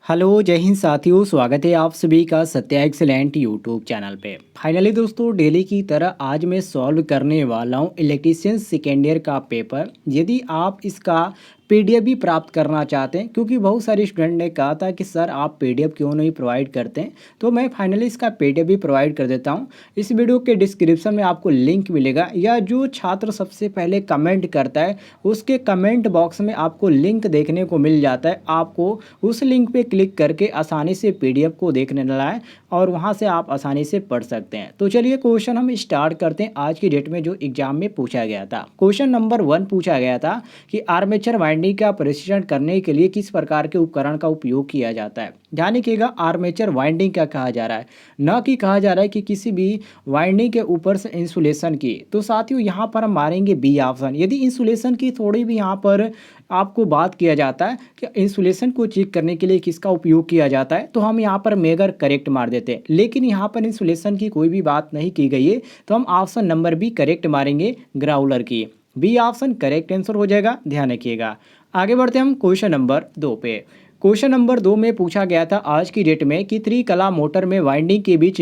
Hello जय हिंद साथियों, स्वागत है आप सभी का सत्या एक्सीलेंट यूट्यूब चैनल पे। फाइनली दोस्तों, डेली की तरह आज मैं सॉल्व करने वाला हूँ इलेक्ट्रीशियन सेकेंड ईयर का पेपर। यदि आप इसका पीडीएफ भी प्राप्त करना चाहते हैं, क्योंकि बहुत सारे स्टूडेंट ने कहा था कि सर आप पीडीएफ क्यों नहीं प्रोवाइड करते हैं, तो मैं फाइनली इसका पीडीएफ भी प्रोवाइड कर देता हूँ। इस वीडियो के डिस्क्रिप्शन में आपको लिंक मिलेगा, या जो छात्र सबसे पहले कमेंट करता है उसके कमेंट बॉक्स में आपको लिंक देखने को मिल जाता है। आपको उस लिंक पे क्लिक करके आसानी से पीडीएफ को देखने लाएं और वहां से आप आसानी से पढ़ सकते हैं। तो चलिए क्वेश्चन हम स्टार्ट करते हैं। आज की डेट में जो एग्जाम में पूछा गया था, क्वेश्चन नंबर 1 पूछा गया था कि आर्मेचर वाइंडिंग का परीक्षण करने के लिए किस प्रकार के उपकरण का उपयोग किया जाता है। ध्यान रखिएगा, आर्मेचर वाइंडिंग क्या कहा जा रहा है, न कि कहा जा रहा है कि किसी भी वाइंडिंग के ऊपर से इंसुलेशन की। तो साथियों यहाँ पर हम मारेंगे बी ऑप्शन। यदि इंसुलेशन की थोड़ी भी यहाँ पर आपको बात किया जाता है कि इंसुलेशन को चेक करने के लिए किसका उपयोग किया जाता है, तो हम यहाँ पर मेगर करेक्ट मार देते हैं। लेकिन यहाँ पर इंसुलेशन की कोई भी बात नहीं की गई है, तो हम ऑप्शन नंबर बी करेक्ट मारेंगे, ग्राउलर की। बी ऑप्शन करेक्ट आंसर हो जाएगा, ध्यान रखिएगा। आगे बढ़ते हम क्वेश्चन नंबर 2 पे। क्वेश्चन नंबर 2 में पूछा गया था आज की डेट में कि त्रिकला मोटर में वाइंडिंग के बीच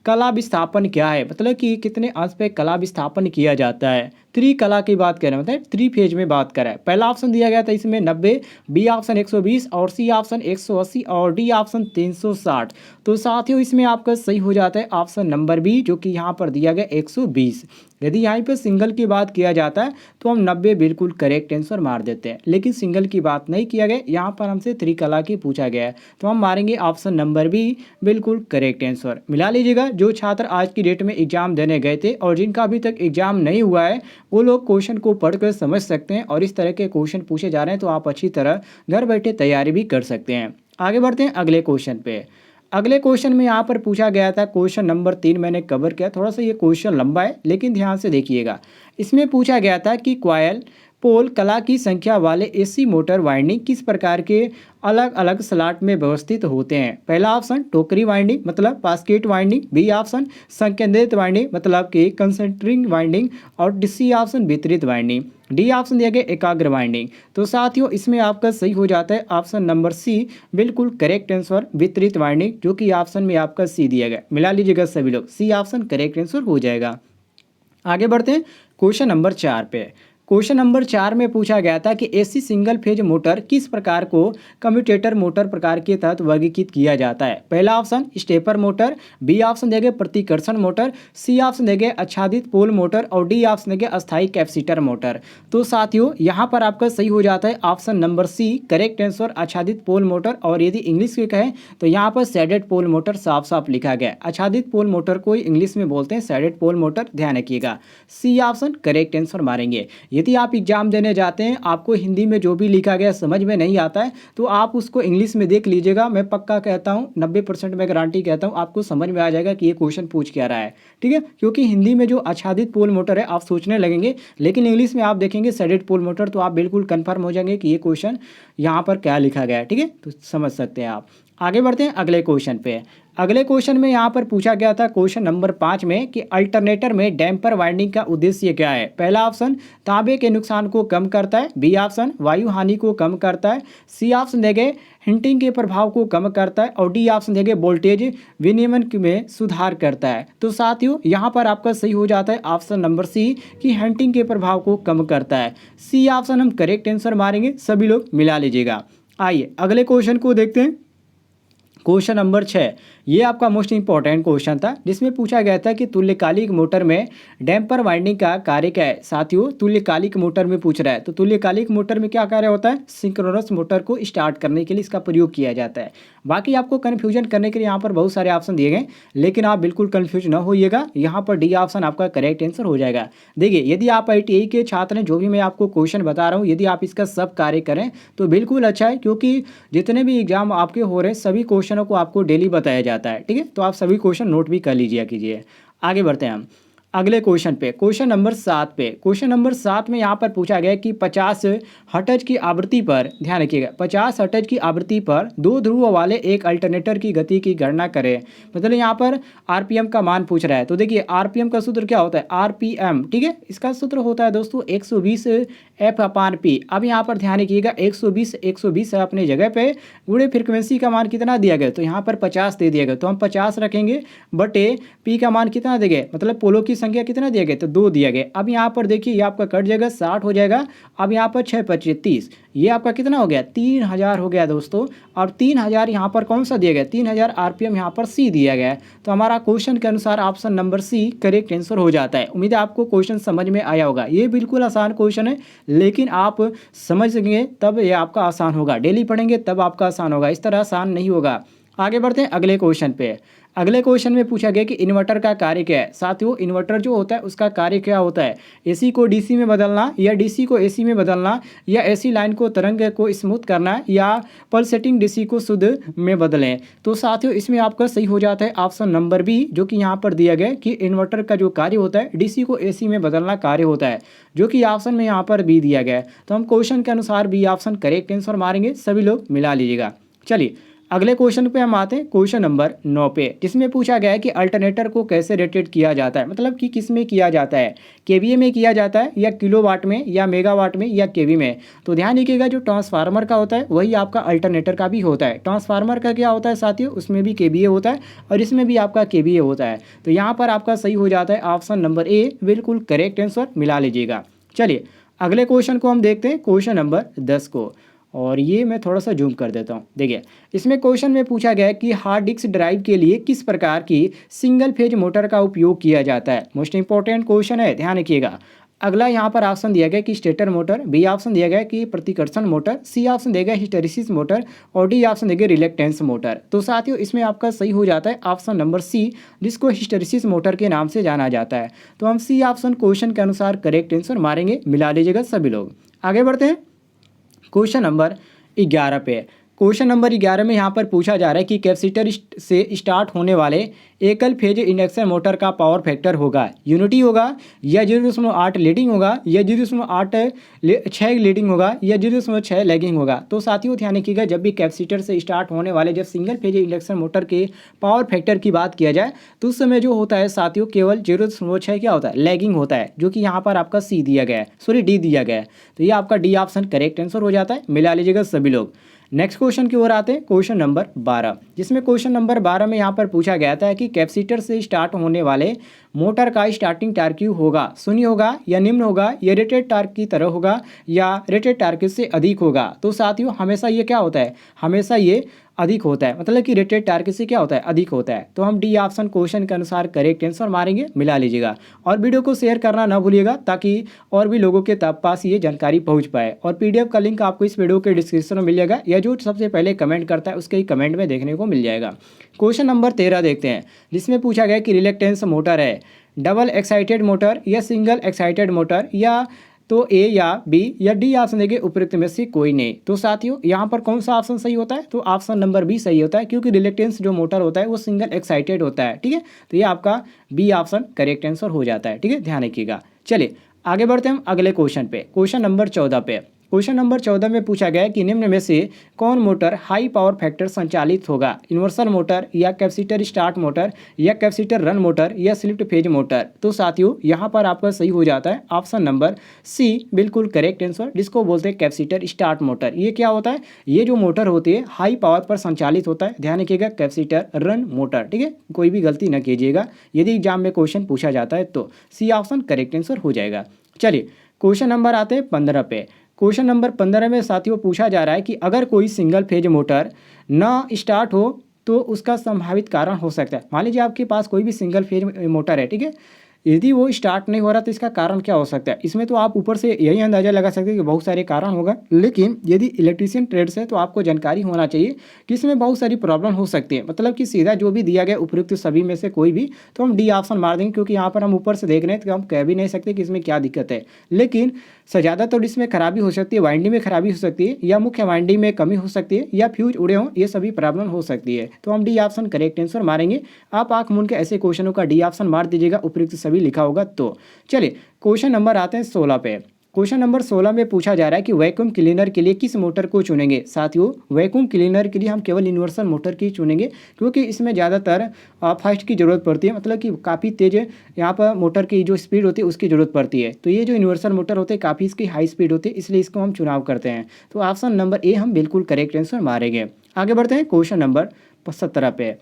कला विस्थापन क्या है, मतलब कि कितने अंश पे कला विस्थापन किया जाता है। त्रिकला की बात करें, मतलब 3 फेज में बात करें। पहला ऑप्शन दिया गया था इसमें 90, बी ऑप्शन 120 और सी ऑप्शन 180 और डी ऑप्शन 360। तो साथियों इसमें आपका सही हो जाता है ऑप्शन नंबर बी, जो कि यहाँ पर दिया गया 120। यदि यहाँ पे सिंगल की बात किया जाता है तो हम 90 बिल्कुल करेक्ट आंसर मार देते हैं, लेकिन सिंगल की बात नहीं किया गया, यहाँ पर हमसे त्रिकला की पूछा गया है, तो हम मारेंगे ऑप्शन नंबर बी, बिल्कुल करेक्ट आंसर। मिला लीजिएगा, जो छात्र आज की डेट में एग्जाम देने गए थे और जिनका अभी तक एग्जाम नहीं हुआ है, वो लोग क्वेश्चन को पढ़कर समझ सकते हैं, और इस तरह के क्वेश्चन पूछे जा रहे हैं तो आप अच्छी तरह घर बैठे तैयारी भी कर सकते हैं। आगे बढ़ते हैं अगले क्वेश्चन पे। अगले क्वेश्चन में यहाँ पर पूछा गया था, क्वेश्चन नंबर 3 मैंने कवर किया। थोड़ा सा ये क्वेश्चन लंबा है, लेकिन ध्यान से देखिएगा। इसमें पूछा गया था कि कॉइल पोल कला की संख्या वाले एसी मोटर वाइंडिंग किस प्रकार के अलग अलग स्लॉट में व्यवस्थित होते हैं। पहला ऑप्शन टोकरी वाइंडिंग मतलब बास्केट वाइंडिंग, बी ऑप्शन संकेंद्रित वाइंडिंग मतलब कि कंसंट्रिंग वाइंडिंग, और सी ऑप्शन वितरित वाइंडिंग, डी ऑप्शन दिया गया एकाग्र वाइंडिंग। तो साथियों इसमें आपका सही हो जाता है ऑप्शन नंबर सी, बिल्कुल करेक्ट आंसर, वितरित वाइंडिंग, जो कि ऑप्शन में आपका सी दिया गया। मिला लीजिएगा सभी लोग, सी ऑप्शन करेक्ट आंसर हो जाएगा। आगे बढ़ते हैं क्वेश्चन नंबर 4 पे। क्वेश्चन नंबर 4 में पूछा गया था कि एसी सिंगल फेज मोटर किस प्रकार को कम्यूटेटर मोटर प्रकार के तहत वर्गीकृत किया जाता है। पहला option stepper motor, B option देंगे प्रतिकर्षण मोटर, सी ऑप्शन देंगे आच्छादित पोल मोटर, और डी ऑप्शन देंगे अस्थायी कैपेसिटर मोटर। तो साथियों यहाँ पर आपका सही हो जाता है option number C, correct answer, आच्छादित पोल मोटर। और यदि इंग्लिश में कहें तो यहाँ पर सैडेड पोल मोटर साफ साफ लिखा गया है। आच्छादित पोल मोटर को इंग्लिश में बोलते हैं सैडेड पोल मोटर, ध्यान रखिएगा। सी ऑप्शन करेक्ट आंसर मारेंगे। यदि आप एग्जाम देने जाते हैं, आपको हिंदी में जो भी लिखा गया समझ में नहीं आता है, तो आप उसको इंग्लिश में देख लीजिएगा। मैं पक्का कहता हूँ, 90% मैं गारंटी कहता हूँ, आपको समझ में आ जाएगा कि ये क्वेश्चन पूछ क्या रहा है। ठीक है, क्योंकि हिंदी में जो आच्छादित पोल मोटर है आप सोचने लगेंगे, लेकिन इंग्लिश में आप देखेंगे सैडेड पोल मोटर, तो आप बिल्कुल कन्फर्म हो जाएंगे कि ये क्वेश्चन यहाँ पर क्या लिखा गया है। ठीक है, तो समझ सकते हैं आप। आगे बढ़ते हैं अगले क्वेश्चन पे। अगले क्वेश्चन में यहाँ पर पूछा गया था क्वेश्चन नंबर 5 में कि अल्टरनेटर में डैम्पर वाइंडिंग का उद्देश्य क्या है। पहला ऑप्शन तांबे के नुकसान को कम करता है, बी ऑप्शन वायु हानि को कम करता है, सी ऑप्शन देंगे हिंटिंग के प्रभाव को कम करता है, और डी ऑप्शन देंगे वोल्टेज विनियमन में सुधार करता है। तो साथियों यहाँ पर आपका सही हो जाता है ऑप्शन नंबर सी कि हिंटिंग के प्रभाव को कम करता है। सी ऑप्शन हम करेक्ट आंसर मारेंगे, सभी लोग मिला लीजिएगा। आइए अगले क्वेश्चन को देखते हैं। क्वेश्चन नंबर 6, ये आपका मोस्ट इंपॉर्टेंट क्वेश्चन था, जिसमें पूछा गया था कि तुल्यकालिक मोटर में डैम्पर वाइंडिंग का कार्य क्या है। साथियों तुल्यकालिक मोटर में पूछ रहा है, तो तुल्यकालिक मोटर में क्या कार्य होता है, सिंक्रोनस मोटर को स्टार्ट करने के लिए इसका प्रयोग किया जाता है। बाकी आपको कन्फ्यूजन करने के लिए यहाँ पर बहुत सारे ऑप्शन दिए गए, लेकिन आप बिल्कुल कन्फ्यूज न होइएगा, यहाँ पर डी ऑप्शन आपका करेक्ट आंसर हो जाएगा। देखिए यदि आप ITI के छात्र हैं, जो भी मैं आपको क्वेश्चन बता रहा हूँ, यदि आप इसका सब कार्य करें तो बिल्कुल अच्छा है, क्योंकि जितने भी एग्जाम आपके हो रहे हैं सभी क्वेश्चनों को आपको डेली बताया जाता है। ठीक है, तो आप सभी क्वेश्चन नोट भी कर लीजिए कीजिए। आगे बढ़ते हैं हम। अगले क्वेश्चन पे, क्वेश्चन नंबर 7 पे। क्वेश्चन नंबर 7 में यहाँ पर पूछा गया कि 50 हर्ट्ज की आवृत्ति पर, ध्यान रखिएगा, 50 हर्ट्ज की आवृत्ति पर दो ध्रुव वाले एक अल्टरनेटर की गति की गणना करें। मतलब यहाँ पर आरपीएम का मान पूछ रहा है। तो देखिए आरपीएम का सूत्र क्या होता है, आरपीएम, ठीक है, इसका सूत्र होता है दोस्तों 120 F/P। अब यहाँ पर ध्यान रखिएगा 120 है अपने जगह पे, गुणे फ्रीक्वेंसी का मान कितना दिया गया, तो यहाँ पर 50 दे दिया गया, तो हम 50 रखेंगे, बटे पी का मान कितना देंगे, मतलब पोलो की संख्या कितना दिया गया, तो 2 दिया गया। अब यहाँ पर देखिए ये आपका कट जाएगा, 60 हो जाएगा। अब यहाँ पर 6 25 30, ये आपका कितना हो गया, 3000 हो गया दोस्तों। और 3000 यहाँ पर कौन सा दिया गया, 3000 आरपीएम यहाँ पर सी दिया गया है। तो हमारा क्वेश्चन के अनुसार option number C correct answer हो जाता है। उम्मीद है आपको क्वेश्चन समझ में आया होगा। ये बिल्कुल आसान क्वेश्चन है, लेकिन आप समझेंगे तब ये आपका आसान होगा, डेली पढ़ेंगे तब आपका आसान होगा, इस तरह आसान नहीं होगा। आगे बढ़ते हैं अगले क्वेश्चन पे। अगले क्वेश्चन में पूछा गया कि इन्वर्टर का कार्य क्या है। साथियों इन्वर्टर जो होता है उसका कार्य क्या होता है, एसी को डीसी में बदलना, या डीसी को एसी में बदलना, या एसी लाइन को तरंग को स्मूथ करना, या पल्सेटिंग डीसी को शुद्ध में बदलें। तो साथियों इसमें आपका सही हो जाता है ऑप्शन नंबर बी, जो कि यहाँ पर दिया गया कि इन्वर्टर का जो कार्य होता है डीसी को एसी में बदलना कार्य होता है, जो कि ऑप्शन में यहाँ पर बी दिया गया है। तो हम क्वेश्चन के अनुसार बी ऑप्शन करेक्ट आंसर मारेंगे, सभी लोग मिला लीजिएगा। चलिए अगले क्वेश्चन पे हम आते हैं, क्वेश्चन नंबर 9 पे, जिसमें पूछा गया है कि अल्टरनेटर को कैसे रेटेड किया जाता है। मतलब कि किस में किया जाता है, केवीए में किया जाता है, या किलोवाट में, या मेगावाट में, या केवी में। तो ध्यान रखिएगा जो ट्रांसफार्मर का होता है वही आपका अल्टरनेटर का भी होता है। ट्रांसफार्मर का क्या होता है साथियों, उसमें भी केवीए होता है और इसमें भी आपका केवीए होता है। तो यहाँ पर आपका सही हो जाता है ऑप्शन नंबर ए, बिल्कुल करेक्ट आंसर मिला लीजिएगा। चलिए अगले क्वेश्चन को हम देखते हैं, क्वेश्चन नंबर 10 को, और ये मैं थोड़ा सा जूम कर देता हूँ। देखिए इसमें क्वेश्चन में पूछा गया है कि हार्ड डिस्क ड्राइव के लिए किस प्रकार की सिंगल फेज मोटर का उपयोग किया जाता है। मोस्ट इंपॉर्टेंट क्वेश्चन है, ध्यान रखिएगा। अगला यहाँ पर ऑप्शन दिया गया कि स्टेटर मोटर, बी ऑप्शन दिया गया कि प्रतिकर्षण मोटर, सी ऑप्शन दिया गया हिस्टैरिसीस मोटर, और डी ऑप्शन दिया गया रिलेक्टेंस मोटर। तो साथियों इसमें आपका सही हो जाता है ऑप्शन नंबर सी, जिसको हिस्टैरिसीस मोटर के नाम से जाना जाता है। तो हम सी ऑप्शन क्वेश्चन के अनुसार करेक्ट आंसर मारेंगे, मिला लीजिएगा सभी लोग। आगे बढ़ते हैं क्वेश्चन नंबर 11 पे। क्वेश्चन नंबर 11 में यहाँ पर पूछा जा रहा है कि कैपेसिटर से स्टार्ट होने वाले एकल फेज इंडक्शन मोटर का पावर फैक्टर होगा, यूनिटी होगा, या 0.8 लीडिंग होगा, या 0.86 लीडिंग होगा, या 0.6 लैगिंग होगा। तो साथियों ध्यान रखिएगा जब भी कैपेसिटर से स्टार्ट होने वाले जब सिंगल फेज इंडक्शन मोटर के पावर फैक्टर की बात किया जाए तो उस समय जो होता है साथियों केवल 0.6 क्या होता है, लैगिंग होता है, जो कि यहाँ पर आपका सी दिया गया है, सॉरी डी दिया गया है। तो ये आपका डी ऑप्शन करेक्ट आंसर हो जाता है, मिला लीजिएगा सभी लोग। नेक्स्ट क्वेश्चन की ओर आते हैं, क्वेश्चन नंबर 12, जिसमें क्वेश्चन नंबर 12 में यहाँ पर पूछा गया था कि कैपेसिटर से स्टार्ट होने वाले मोटर का स्टार्टिंग टार्क होगा, शून्य होगा, या निम्न होगा, या रेटेड टार्क की तरह होगा, या रेटेड टार्क से अधिक होगा। तो साथियों हमेशा ये क्या होता है, हमेशा ये अधिक होता है, मतलब कि रेटेड टार्क से क्या होता है, अधिक होता है। तो हम डी ऑप्शन क्वेश्चन के अनुसार करेक्ट आंसर मारेंगे, मिला लीजिएगा। और वीडियो को शेयर करना ना भूलिएगा ताकि और भी लोगों के पास ये जानकारी पहुंच पाए। और पीडीएफ का लिंक आपको इस वीडियो के डिस्क्रिप्शन में मिल जाएगा, या जो सबसे पहले कमेंट करता है उसके ही कमेंट में देखने को मिल जाएगा। क्वेश्चन नंबर 13 देखते हैं, जिसमें पूछा गया कि रिलेक्टेंस मोटर है डबल एक्साइटेड मोटर, या सिंगल एक्साइटेड मोटर, या तो ए या बी या डी ऑप्शन देंगे उपयुक्त में से कोई नहीं। तो साथियों यहाँ पर कौन सा ऑप्शन सही होता है, तो ऑप्शन नंबर बी सही होता है, क्योंकि रिलेक्टेंस जो मोटर होता है वो सिंगल एक्साइटेड होता है। ठीक है, तो ये आपका बी ऑप्शन करेक्ट आंसर हो जाता है। ठीक है, ध्यान रखिएगा। चलिए आगे बढ़ते हैं हम अगले क्वेश्चन पे, क्वेश्चन नंबर 14 पे। क्वेश्चन नंबर 14 में पूछा गया है कि निम्न में से कौन मोटर हाई पावर फैक्टर संचालित होगा, इन्वर्सल मोटर, या कैपेसिटर स्टार्ट मोटर, या कैपेसिटर रन मोटर, या स्लिप्ट फेज मोटर। तो साथियों यहाँ पर आपका सही हो जाता है ऑप्शन नंबर सी, बिल्कुल करेक्ट आंसर, जिसको बोलते हैं कैपेसिटर स्टार्ट मोटर। ये क्या होता है, ये जो मोटर होती है हाई पावर पर संचालित होता है, ध्यान रखिएगा कैपेसिटर रन मोटर। ठीक है, कोई भी गलती न कीजिएगा, यदि एग्जाम में क्वेश्चन पूछा जाता है तो सी ऑप्शन करेक्ट आंसर हो जाएगा। चलिए क्वेश्चन नंबर आते हैं 15 पे। क्वेश्चन नंबर 15 में साथियों पूछा जा रहा है कि अगर कोई सिंगल फेज मोटर ना स्टार्ट हो तो उसका संभावित कारण हो सकता है। मान लीजिए आपके पास कोई भी सिंगल फेज मोटर है, ठीक है, यदि वो स्टार्ट नहीं हो रहा तो इसका कारण क्या हो सकता है। इसमें तो आप ऊपर से यही अंदाज़ा लगा सकते हैं कि बहुत सारे कारण होगा, लेकिन यदि इलेक्ट्रीशियन ट्रेड से तो आपको जानकारी होना चाहिए कि इसमें बहुत सारी प्रॉब्लम हो सकती है। मतलब कि सीधा जो भी दिया गया उपयुक्त सभी में से कोई भी, तो हम डी ऑप्शन मार देंगे, क्योंकि यहाँ पर हम ऊपर से देख रहे हैं तो हम कह भी नहीं सकते कि इसमें क्या दिक्कत है। लेकिन ज़्यादातर इसमें खराबी हो सकती है, वाइंडिंग में खराबी हो सकती है, या मुख्य वाइंडिंग में कमी हो सकती है, या फ्यूज उड़े हों, ये सभी प्रॉब्लम हो सकती है। तो हम डी ऑप्शन करेक्ट आंसर मारेंगे। आप आँख मूंद के ऐसे क्वेश्चनों का डी ऑप्शन मार दीजिएगा, उपयुक्त सभी तभी लिखा होगा तो। चलिए क्वेश्चन नंबर आते हैं 16 पे। क्वेश्चन नंबर 16 में पूछा जा रहा है कि वैक्यूम क्लीनर के लिए किस मोटर को चुनेंगे। साथियों वैक्यूम क्लीनर के लिए हम केवल यूनिवर्सल मोटर की चुनेंगे, क्योंकि इसमें ज़्यादातर फास्ट की ज़रूरत पड़ती है, मतलब कि काफ़ी तेज़ यहाँ पर मोटर की जो स्पीड होती है उसकी ज़रूरत पड़ती है। तो ये जो यूनिवर्सल मोटर होते हैं काफ़ी इसकी हाई स्पीड होती है, इसलिए इसको हम चुनाव करते हैं। तो ऑप्शन नंबर ए हम बिल्कुल करेक्ट आंसर मारेंगे। आगे बढ़ते हैं क्वेश्चन नंबर 17 पे।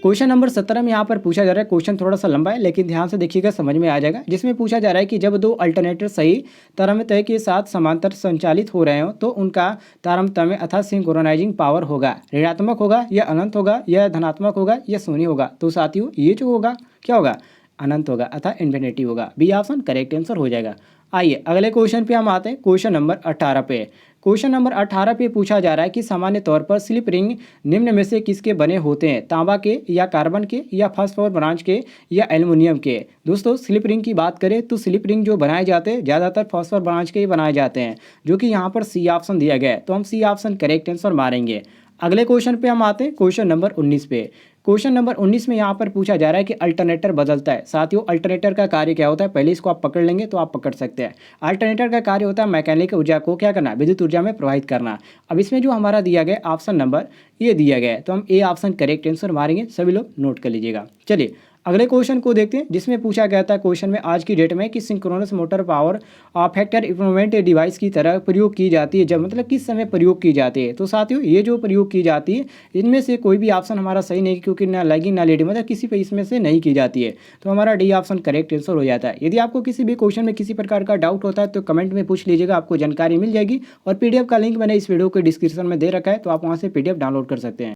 क्वेश्चन नंबर 17 में यहाँ पर पूछा जा रहा है, क्वेश्चन थोड़ा सा लंबा है लेकिन ध्यान से देखिएगा समझ में आ जाएगा। जिसमें पूछा जा रहा है कि जब दो अल्टरनेटर सही तारतम्य के साथ समांतर संचालित हो रहे हो तो उनका तारतम्य अर्थात सिंक्रोनाइजिंग पावर होगा ऋणात्मक होगा या अनंत होगा या धनात्मक होगा या शून्य होगा। तो साथियों ये जो होगा क्या होगा, अनंत होगा अर्थात इन्फिनिटी होगा। बी ऑप्शन करेक्ट आंसर हो जाएगा। आइए अगले क्वेश्चन पे हम आते हैं, क्वेश्चन नंबर 18 पे। क्वेश्चन नंबर 18 पे पूछा जा रहा है कि सामान्य तौर पर स्लिप रिंग निम्न में से किसके बने होते हैं, तांबा के या कार्बन के या फास्फोर ब्रांच के या एल्युमिनियम के। दोस्तों स्लिप रिंग की बात करें तो स्लिप रिंग जो बनाए जाते हैं ज़्यादातर फास्फोर ब्रांच के ही बनाए जाते हैं, जो कि यहाँ पर सी ऑप्शन दिया गया है। तो हम सी ऑप्शन करेक्ट आंसर मारेंगे। अगले क्वेश्चन पे हम आते हैं, क्वेश्चन नंबर 19 पे। क्वेश्चन नंबर 19 में यहाँ पर पूछा जा रहा है कि अल्टरनेटर बदलता है। साथियों अल्टरनेटर का कार्य क्या होता है, पहले इसको आप पकड़ लेंगे तो आप पकड़ सकते हैं। अल्टरनेटर का कार्य होता है मैकेनिकल ऊर्जा को क्या करना, विद्युत ऊर्जा में प्रवाहित करना। अब इसमें जो हमारा दिया गया ऑप्शन नंबर ये दिया गया है, तो हम ए ऑप्शन करेक्ट आंसर मारेंगे। सभी लोग नोट कर लीजिएगा। चलिए अगले क्वेश्चन को देखते हैं, जिसमें पूछा गया था क्वेश्चन में आज की डेट में कि synchronous motor power factor improvement device की तरह प्रयोग की जाती है, जब मतलब किस समय प्रयोग की जाती है। तो साथियों ये जो प्रयोग की जाती है इनमें से कोई भी ऑप्शन हमारा सही नहीं, क्योंकि ना लैगिंग ना लीडिंग मतलब किसी पे इसमें से नहीं की जाती है। तो हमारा डी ऑप्शन करेक्ट आंसर हो जाता है। यदि आपको किसी भी क्वेश्चन में किसी प्रकार का डाउट होता है तो कमेंट में पूछ लीजिएगा, आपको जानकारी मिल जाएगी। और PDF का लिंक मैंने इस वीडियो के डिस्क्रिप्शन में दे रखा है, तो आप वहाँ से PDF डाउनलोड कर सकते हैं।